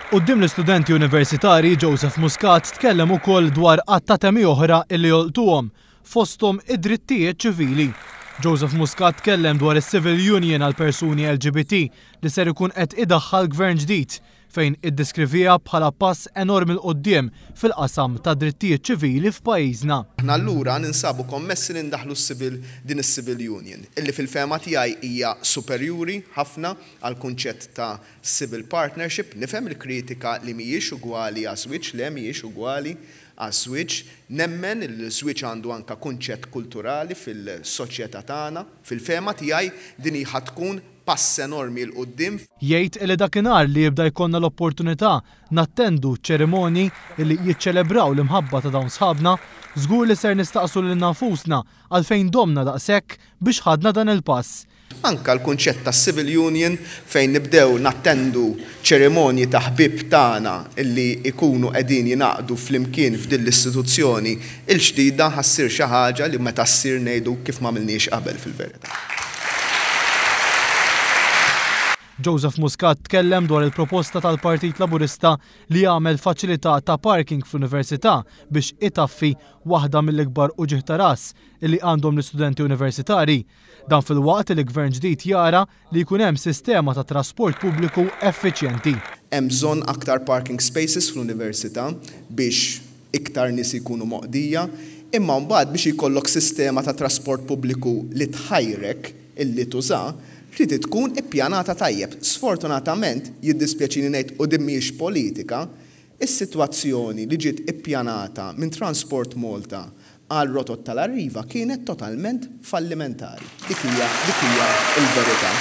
Quddiem l-istudenti universitarji Joseph Muscat tkellem ukoll dwar qatt temi oħra illi jolqtuhom fosthom id-drittijiet ċivili. Joseph Muscat tkellem dwar is-Civil Union għal persuni LGBT li ser ikun qed idaħħal gvern ġdid fejn iddeskrivija bħala pass enormi l qudiem fil-qasam ta' drittijiet ċivili f'pajjiżna. Aħna allura ninsabu kommessi li ndaħlu din is-Civil Union, illi fil-fema tiegħi hija superjuri ħafna għal kunċett ta' civil partnership, nifhem il-kritika li mhijiex ugwali għas-switch, le mhijiex ugwali għas-switch, nemmen il-switch għandu anke kunċett kulturali fil-soċjetà tagħna, fil-fema tiegħi din hija tkun pass enormi l-qoddim. Jgħid li dakinhar li jibda jkollna l-opportunità nattendu ċerimonji li jiċċelebraw l-imħabba ta' dawn sħabna, żgur li ser nistaqsu lil nafusna għalfejn domna daqshekk biex ħadna dan il-pass. Anka l-kunċett ta' Civil Union fejn nibdew nattendu ċerimonji ta' ħbieb tagħna illi ikunu qegħdin jingħaqdu flimkien f'din l-istituzzjoni il-ġdida ħassir xi ħaġa li meta ssir ngħidu kif m'għamilniex qabel fil-verità. Joseph Muscat tkellem dwar il-proposta tal-Partit Laburista li jagħmel faċilità ta' parking fl-Università biex itaffi waħda mill-ikbar uġigħ ta' ras li għandhom l-istudenti universitarji. Dan fil-waqt li gvern ġdid jara li jkun hemm sistema ta' trasport pubbliku effiċjenti. Hemm bżonn aktar parking spaces fl-Università biex iktar nies ikunu moqdija, imma mbagħad biex ikollok sistema ta' trasport pubbliku li tħajrek illi tuża trid tkun ippjanata tajjeb. Sfortunatament, jiddispjaċini ngħid u din mhijiex politika, is-sitwazzjoni li ġiet ippjanata minn Transport Malta għal rotot tal-Arriva kienet totalment fallimentari. Dik hija l-verità.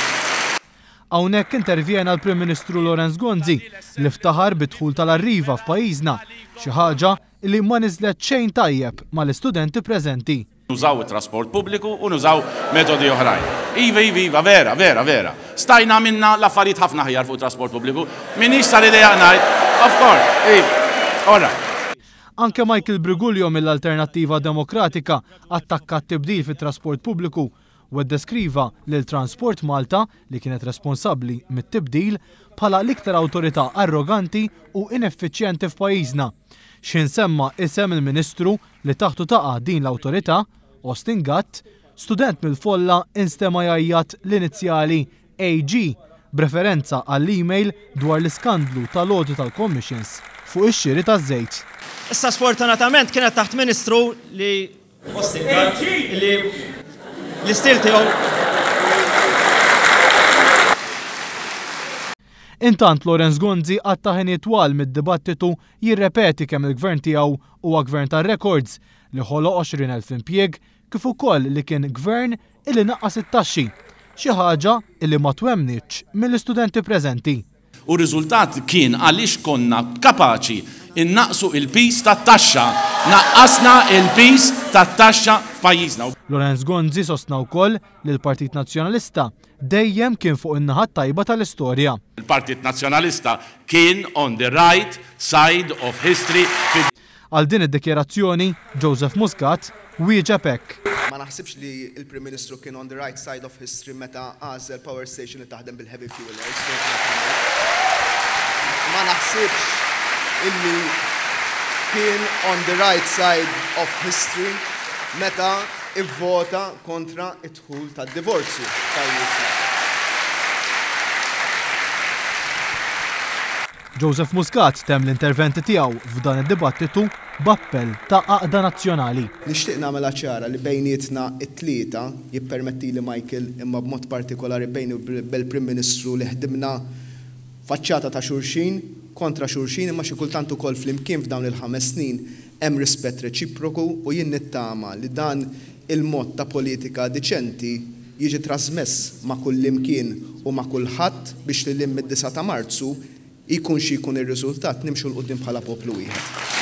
Hawnhekk intervjena l-Prim Ministru Laurence Gonzi li ftaħar bid-dħul tal-Arriva f'pajjiżna, xi ħaġa li ma niżlet xejn tajjeb mal-istudenti preżenti. Nużaw it-trasport pubbliku u nużaw metodi oħrajn. Iva, vera. Stajna minna l-affarijiet ħafna ħjar fuq trasport pubbliku. Minix sar idea ngħid, of course, all right. Anke Michael Briguglio mill-Alternattiva Demokratika attakka t-tibdil fit-trasport pubbliku u ddeskriva lil Transport Malta li kienet responsabbli mit-tibdil bħala l-iktar awtorità arroganti u ineffiċjenti f'pajjiżna. X'insemma isem il-Ministru li taħtu taqa' din l-awtorità, Austin Gatt, student mill-Folla instema jgħajjat l-inizjali AG b'referenza għall-email dwar l-iskandlu tal-logħdu tal-commissions fuq ix-xiri taż-żejt. Issa sfortunatament kienet taħt Ministru li Austin Gatt li l-istil tiegħu. Intant Laurence Gonzi għatta ħin twal mid-dibattitu jirrepeti kemm il-gvern tiegħu huwa gvern tar-records li ħoloq 20,000 impjieg kif ukoll li kien gvern illi naqqas it-taxxi, xi ħaġa illi ma twemmnitx mill-istudenti preżenti. U r-riżultat kien għaliex konna kapaċi innaqsu il-pis tat-taxxa, naqqasna il-pis tat-taxxa f'pajjiżna. Laurence Gonzi sostna wkoll li l-Partit Nazzjonalista dejjem kien fuq in-naħa tajba tal-istorja. Il-Partit Nazzjonalista kien on the right side of history. Għal din id-dikjerazzjoni, Joseph Muscat wieġeb hekk. Ma naħsibx li l-Prim Ministru kien on the right side of history meta għażel power station li taħdem bil-heavy fuel. Ma naħsibx illi kien on the right side of history meta ivvota kontra id-dħul tad-divorzju. Joseph Muscat temm l-interventi tiegħu f'dan id-dibattitu b'appell ta' għaqda nazzjonali. Nixtieq nagħmilha ċara li bejnietna t-tlieta jippermettili Michael imma b'mod partikolari bejni bil-Prim Ministru li ħdimna faċċata ta' xulxin kontra xulxin imma xi kultant ukoll flimkien f'dawn il-5 snin hemm rispett reċiproku u jien nittama li dan il-mod ta' politika diċenti jiġi trasmess ma' kull imkien u ma' kulħadd biex li mid-9 ta' Marzu jkun xi jkun ir-riżultat nimxu l-qudiem bħala poplu wieħed.